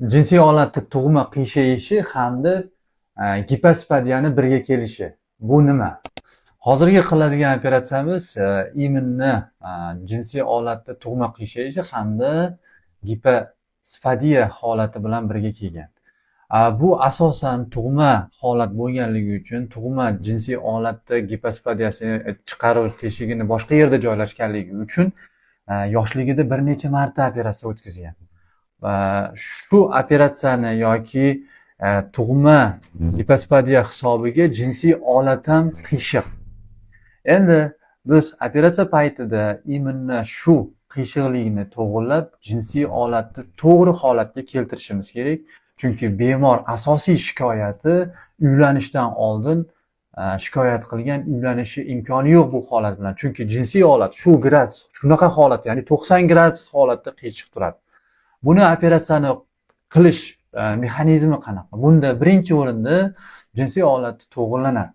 jinsiy holatda tug'ma qiyshayıshi hamda gipospadiyani birga kelishi. Bu nima? Hozirgi qiladigan operatsiyamiz iminni jinsiy holatda tug'ma qiyshayıshi hamda gipospadiya holati bilan birga kelgan. Bu asosan tug'ma holat bo'lganligi uchun tug'ma jinsiy holatda gipospadiyasi chiqaruv teshigini boshqa yerda joylashganligi uchun yoshligida bir necha marta operatsiya o'tkazgan. Shu operatsiyani yoki tug'ma gipospadiya hisobiga jinsiy holat ham qiyshiq. Endi biz operatsiya paytida iminni shu qiyshiqligini to'g'irlab, jinsiy holatni to'g'ri holatga keltirishimiz kerak. Chunki bemor asosiy shikoyati uylanishdan oldin shikoyat qilgan, uylanishi imkoni yo'q bu holat bilan. Chunki jinsiy holat shu gradus, shunaqa holat, ya'ni 90 gradus holatda qiyshiq turadi. Buni operatsiyani qilish mexanizmi qanaqa? Bunda birinchi o'rinda jinsiy holat to'g'irlanadi.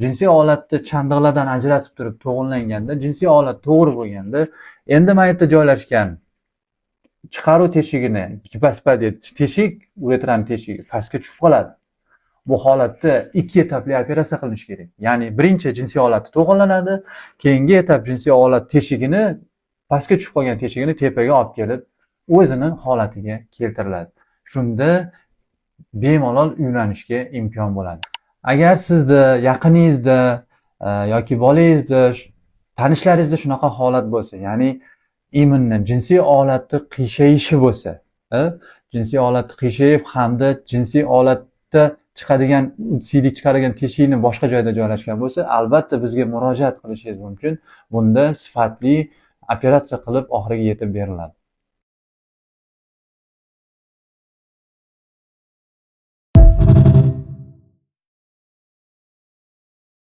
Jinsiy holatni chandiqlardan ajratib turib to'g'irlanganda, jinsiy holat to'g'ri bo'lganda, endi maytda joylashgan chiqaruv teshigini, gipospadiya teshik, uretran teshigi pastga tushib qoladi. Bu holatda ikki etapli operatsiya qilinishi kerak. Ya'ni birinchi jinsiy holat to'g'irlanadi, keyingi etap jinsiy holat teshigini, pastga tushib qolgan teshigini tepaga olib kelib, o'zini holatiga keltiriladi. Shunda bemalol uylanishga imkon bo'ladi. Agar sizda, yaqiningizda yoki bolangizda, tanishlaringizda shunaqa holat bo'lsa, ya'ni iminni jinsiy holati qiyshayishi bo'lsa, jinsiy holati qiyshayib hamda jinsiy holatda chiqadigan siydik chiqaradigan teshikni boshqa joyda joylashgan bo'lsa, albatta bizga murojaat qilishingiz mumkin. Bunda sifatli operatsiya qilib oxiriga yetib beriladi.